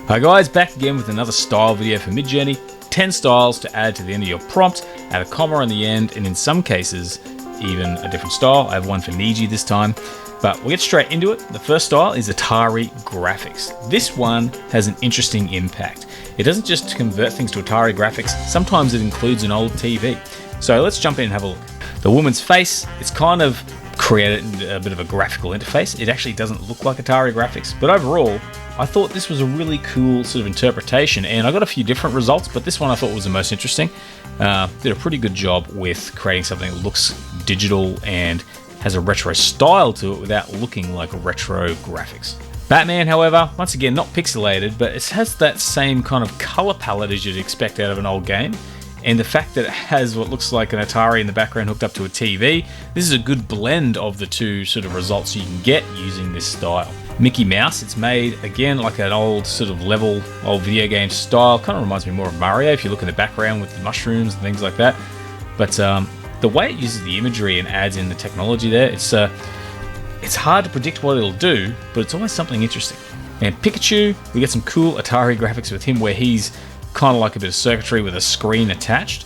Hi guys, back again with another style video for Midjourney. 10 styles to add to the end of your prompt, add a comma on the end, and in some cases, even a different style. I have one for Niji this time, but we'll get straight into it. The first style is Atari graphics. This one has an interesting impact. It doesn't just convert things to Atari graphics, sometimes it includes an old TV. So let's jump in and have a look. The woman's face, it's kind of created a bit of a graphical interface. It actually doesn't look like Atari graphics, but overall, I thought this was a really cool sort of interpretation, and I got a few different results, but this one I thought was the most interesting. Did a pretty good job with creating something that looks digital and has a retro style to it without looking like retro graphics. Batman, however, once again, not pixelated, but it has that same kind of color palette as you'd expect out of an old game. And the fact that it has what looks like an Atari in the background hooked up to a TV, this is a good blend of the two sort of results you can get using this style. Mickey Mouse, it's made again like an old sort of level, old video game style. Kind of reminds me more of Mario if you look in the background with the mushrooms and things like that. But the way it uses the imagery and adds in the technology there, it's hard to predict what it'll do, but it's always something interesting. And Pikachu, we get some cool Atari graphics with him where he's kind of like a bit of circuitry with a screen attached.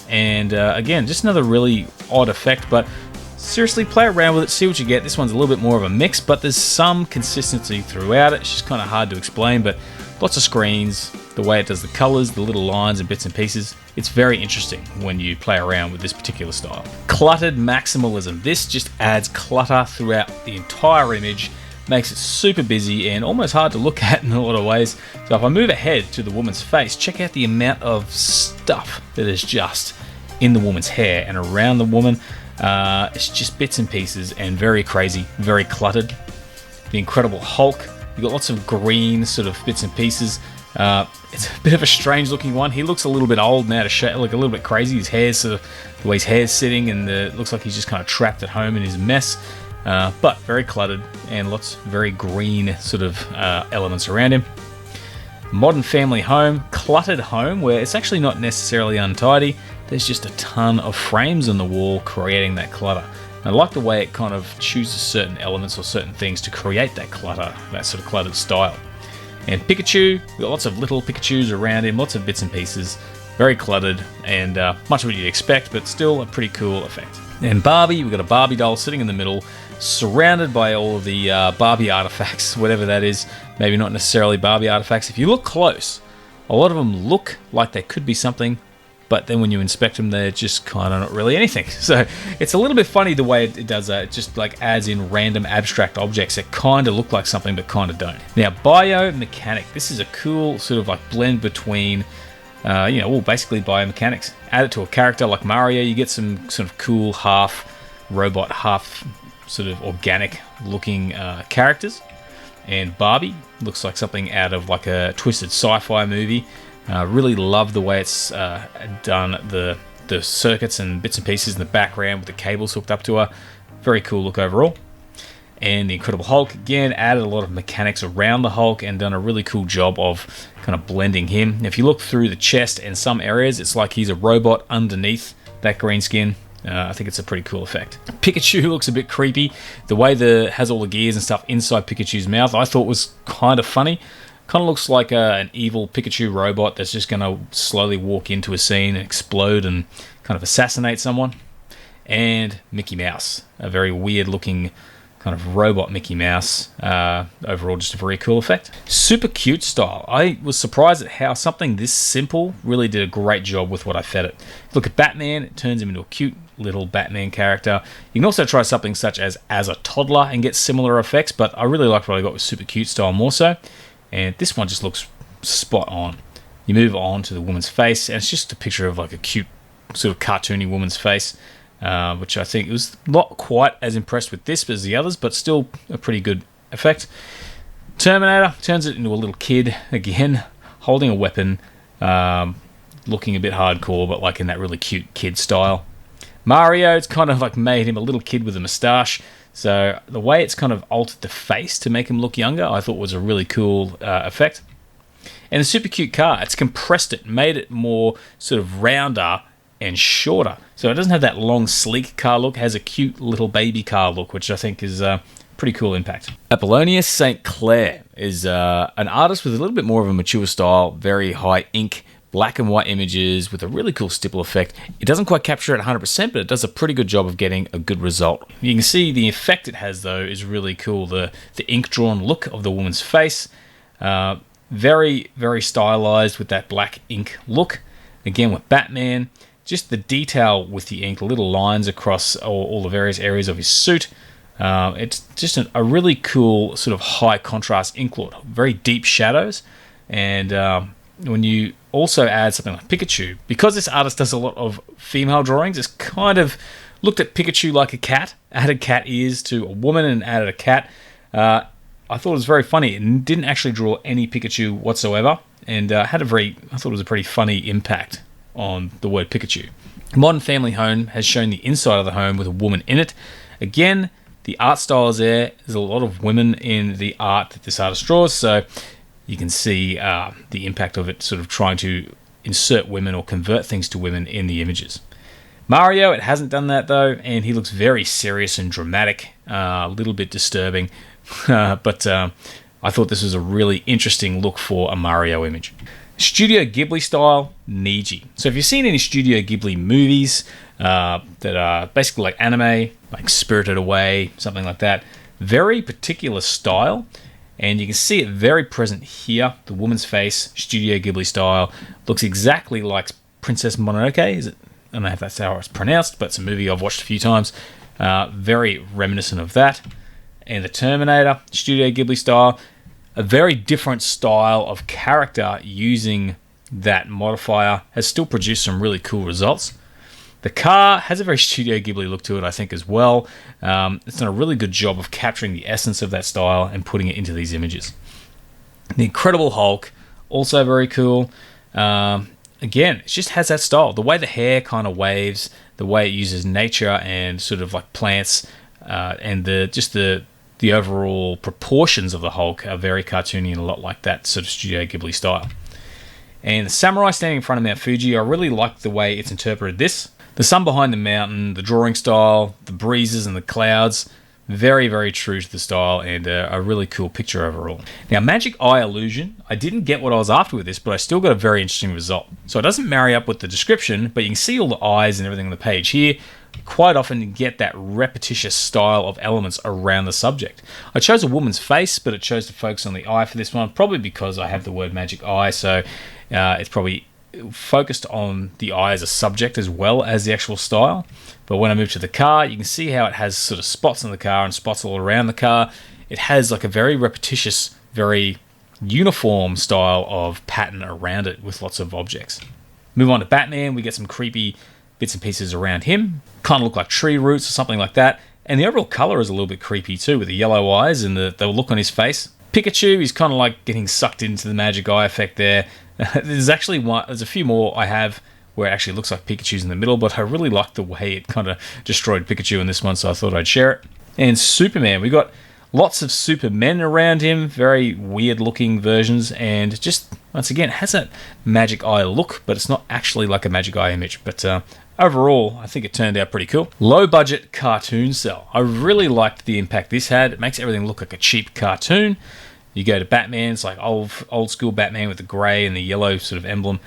And again, just another really odd effect, but seriously, play around with it, see what you get. This one's a little bit more of a mix, but there's some consistency throughout it. It's just kind of hard to explain, but lots of screens, the way it does the colors, the little lines and bits and pieces. It's very interesting when you play around with this particular style. Cluttered maximalism. This just adds clutter throughout the entire image, makes it super busy and almost hard to look at in a lot of ways. So if I move ahead to the woman's face, check out the amount of stuff that is just in the woman's hair and around the woman. It's just bits and pieces and very crazy, very cluttered. The Incredible Hulk, you've got lots of green sort of bits and pieces. It's a bit of a strange looking one. He looks a little bit old now to show, like a little bit crazy. His hair's sort of, the way his hair's sitting, and it looks like he's just kind of trapped at home in his mess. But very cluttered and lots of very green sort of elements around him. Modern family home, cluttered home where it's actually not necessarily untidy. There's just a ton of frames on the wall creating that clutter. I like the way it kind of chooses certain elements or certain things to create that clutter, that sort of cluttered style. And Pikachu, we've got lots of little Pikachus around him, lots of bits and pieces, very cluttered and much what you'd expect, but still a pretty cool effect. And Barbie, we've got a Barbie doll sitting in the middle, surrounded by all of the Barbie artifacts, whatever that is. Maybe not necessarily Barbie artifacts. If you look close, a lot of them look like they could be something, but then when you inspect them, they're just kind of not really anything. So it's a little bit funny the way it does that. It just like adds in random abstract objects that kind of look like something but kind of don't. Now, biomechanic. This is a cool sort of like blend between basically biomechanics. Add it to a character like Mario, you get some sort of cool half robot, half sort of organic looking characters. And Barbie looks like something out of like a twisted sci-fi movie. Really love the way it's done, the circuits and bits and pieces in the background with the cables hooked up to her. Very cool look overall. And the Incredible Hulk, again, added a lot of mechanics around the Hulk and done a really cool job of kind of blending him. If you look through the chest and some areas, it's like he's a robot underneath that green skin. I think it's a pretty cool effect. Pikachu looks a bit creepy. The way has all the gears and stuff inside Pikachu's mouth, I thought was kind of funny. Kind of looks like an evil Pikachu robot that's just going to slowly walk into a scene and explode and kind of assassinate someone. And Mickey Mouse, a very weird looking kind of robot Mickey Mouse. Overall, just a very cool effect. Super cute style. I was surprised at how something this simple really did a great job with what I fed it. Look at Batman, it turns him into a cute little Batman character. You can also try something such as a toddler and get similar effects, but I really liked what I got with super cute style more so. And this one just looks spot on. You move on to the woman's face, and it's just a picture of like a cute sort of cartoony woman's face, which I think was not quite as impressed with this as the others, but still a pretty good effect. Terminator turns it into a little kid again, holding a weapon, looking a bit hardcore, but like in that really cute kid style. Mario, it's kind of like made him a little kid with a moustache. So the way it's kind of altered the face to make him look younger, I thought was a really cool effect. And the super cute car, it's compressed it, made it more sort of rounder and shorter. So it doesn't have that long, sleek car look. It has a cute little baby car look, which I think is pretty cool impact. Apollonius St. Clair is an artist with a little bit more of a mature style, very high ink, black and white images with a really cool stipple effect. It doesn't quite capture it 100%, but it does a pretty good job of getting a good result. You can see the effect it has, though, is really cool. The ink-drawn look of the woman's face, very, very stylized with that black ink look. Again, with Batman, just the detail with the ink, little lines across all the various areas of his suit. It's just a really cool sort of high contrast ink look, very deep shadows. And when you also add something like Pikachu, because this artist does a lot of female drawings, it's kind of looked at Pikachu like a cat, added cat ears to a woman and added a cat. I thought it was very funny. It didn't actually draw any Pikachu whatsoever, and I thought it was a pretty funny impact on the word Pikachu. Modern Family Home has shown the inside of the home with a woman in it. Again, the art style is there. There's a lot of women in the art that this artist draws, so you can see the impact of it sort of trying to insert women or convert things to women in the images. Mario, it hasn't done that though, and he looks very serious and dramatic, a little bit disturbing, but I thought this was a really interesting look for a Mario image. Studio Ghibli style, Niji. So if you've seen any Studio Ghibli movies that are basically like anime, like Spirited Away, something like that, very particular style, and you can see it very present here. The woman's face, Studio Ghibli style, looks exactly like Princess Mononoke. I don't know if that's how it's pronounced, but it's a movie I've watched a few times. Very reminiscent of that. And the Terminator, Studio Ghibli style, a very different style of character using that modifier, has still produced some really cool results. The car has a very Studio Ghibli look to it, I think, as well. It's done a really good job of capturing the essence of that style and putting it into these images. The Incredible Hulk, also very cool. Again, it just has that style. The way the hair kind of waves, the way it uses nature and sort of like plants, and the overall proportions of the Hulk are very cartoony and a lot like that sort of Studio Ghibli style. And the samurai standing in front of Mount Fuji, I really like the way it's interpreted this. The sun behind the mountain, the drawing style, the breezes and the clouds, very, very true to the style and a really cool picture overall. Now, Magic Eye Illusion, I didn't get what I was after with this, but I still got a very interesting result. So it doesn't marry up with the description, but you can see all the eyes and everything on the page here. Quite often you get that repetitious style of elements around the subject. I chose a woman's face, but it chose to focus on the eye for this one, probably because I have the word magic eye, so it's probably focused on the eye as a subject as well as the actual style. But when I move to the car, you can see how it has sort of spots on the car and spots all around the car. It has like a very repetitious, very uniform style of pattern around it with lots of objects. Move on to Batman, we get some creepy bits and pieces around him. Kind of look like tree roots or something like that. And the overall color is a little bit creepy too, with the yellow eyes and the look on his face. Pikachu, he's kind of like getting sucked into the magic eye effect there. There's a few more I have where it actually looks like Pikachu's in the middle, but I really like the way it kind of destroyed Pikachu in this one, so I thought I'd share it. And Superman, we got lots of Supermen around him, very weird looking versions, and just, once again, it has that magic eye look, but it's not actually like a magic eye image. But overall, I think it turned out pretty cool. Low budget cartoon cell. I really liked the impact this had. It makes everything look like a cheap cartoon. You go to Batman, it's like old school Batman with the grey and the yellow sort of emblem.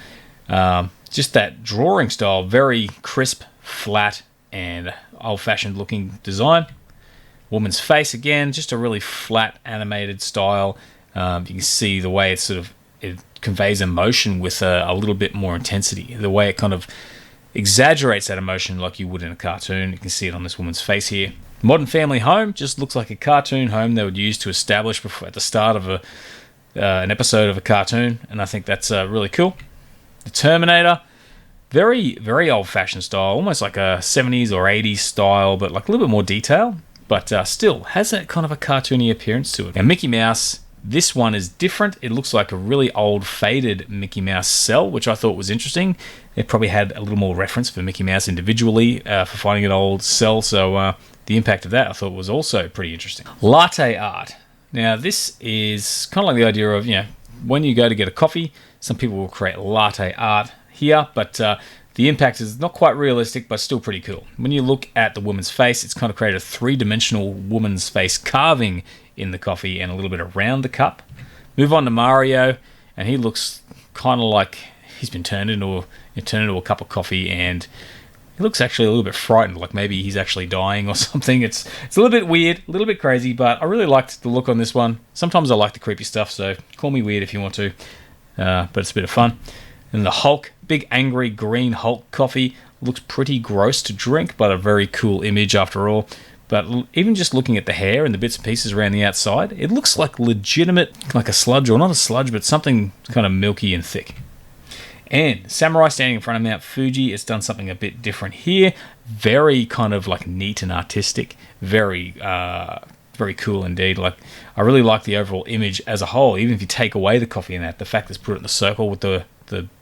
Just that drawing style, very crisp, flat, and old-fashioned looking design. Woman's face, again, just a really flat animated style. You can see the way it conveys emotion with a little bit more intensity. The way it kind of exaggerates that emotion like you would in a cartoon. You can see it on this woman's face here. Modern Family Home just looks like a cartoon home they would use to establish at the start of an episode of a cartoon, and I think that's really cool. The Terminator, very, very old-fashioned style, almost like a 70s or 80s style, but like a little bit more detail, but still has that kind of a cartoony appearance to it. Now, Mickey Mouse, this one is different. It looks like a really old, faded Mickey Mouse cell, which I thought was interesting. It probably had a little more reference for Mickey Mouse individually for finding an old cell, so the impact of that I thought was also pretty interesting. Latte art. Now, this is kind of like the idea of, when you go to get a coffee, some people will create latte art here, but The impact is not quite realistic, but still pretty cool. When you look at the woman's face, it's kind of created a three-dimensional woman's face carving in the coffee and a little bit around the cup. Move on to Mario, and he looks kind of like he's been turned into a cup of coffee, and he looks actually a little bit frightened, like maybe he's actually dying or something. It's a little bit weird, a little bit crazy, but I really liked the look on this one. Sometimes I like the creepy stuff, so call me weird if you want to, but it's a bit of fun. And the Hulk, big angry green Hulk coffee, looks pretty gross to drink, but a very cool image after all. But even just looking at the hair and the bits and pieces around the outside, it looks like legitimate, like a sludge, or not a sludge, but something kind of milky and thick. And Samurai standing in front of Mount Fuji, it's done something a bit different here. Very kind of like neat and artistic. Very cool indeed. Like, I really like the overall image as a whole. Even if you take away the coffee in that, the fact that it's put it in the circle with the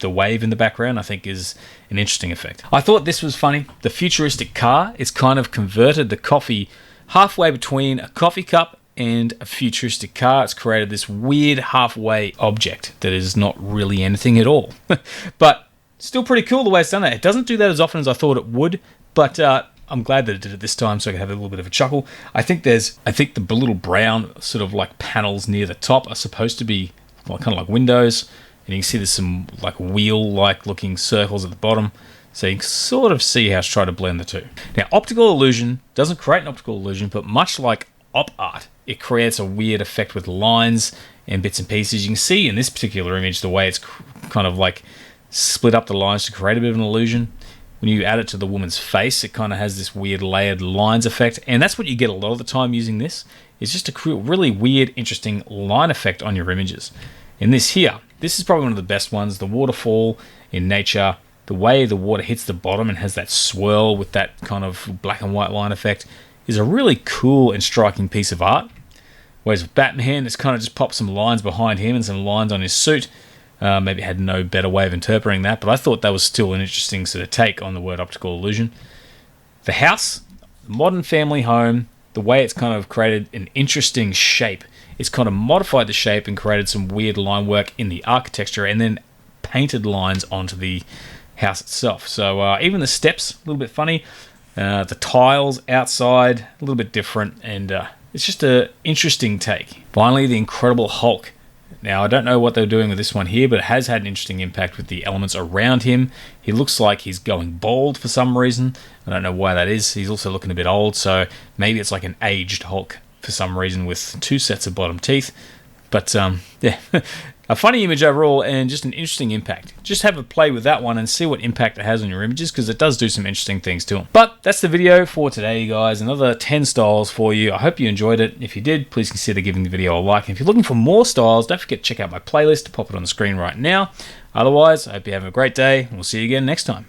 wave in the background, I think is an interesting effect. I thought this was funny. The futuristic car, it's kind of converted the coffee halfway between a coffee cup and a futuristic car. It's created this weird halfway object that is not really anything at all. But still pretty cool the way it's done that. It doesn't do that as often as I thought it would, but I'm glad that it did it this time so I could have a little bit of a chuckle. I think the little brown sort of like panels near the top are supposed to be kind of like windows. And you can see there's some like wheel-like looking circles at the bottom. So you can sort of see how it's trying to blend the two. Now, optical illusion doesn't create an optical illusion, but much like op art, it creates a weird effect with lines and bits and pieces. You can see in this particular image the way it's kind of like split up the lines to create a bit of an illusion. When you add it to the woman's face, it kind of has this weird layered lines effect. And that's what you get a lot of the time using this. It's just a really weird, interesting line effect on your images. In this here, this is probably one of the best ones. The waterfall in nature, the way the water hits the bottom and has that swirl with that kind of black and white line effect is a really cool and striking piece of art. Whereas with Batman, it's kind of just popped some lines behind him and some lines on his suit. Maybe had no better way of interpreting that, but I thought that was still an interesting sort of take on the word optical illusion. The house, the modern family home, the way it's kind of created an interesting shape. It's kind of modified the shape and created some weird line work in the architecture and then painted lines onto the house itself. So even the steps, a little bit funny. The tiles outside, a little bit different. And it's just an interesting take. Finally, the Incredible Hulk. Now, I don't know what they're doing with this one here, but it has had an interesting impact with the elements around him. He looks like he's going bald for some reason. I don't know why that is. He's also looking a bit old, so maybe it's like an aged Hulk for some reason with two sets of bottom teeth. But yeah, a funny image overall and just an interesting impact. Just have a play with that one and see what impact it has on your images, because it does do some interesting things to them. But that's the video for today, guys. Another 10 styles for you. I hope you enjoyed it. If you did, please consider giving the video a like. And if you're looking for more styles, don't forget to check out my playlist. Pop it on the screen right now. Otherwise, I hope you have a great day, and we'll see you again next time.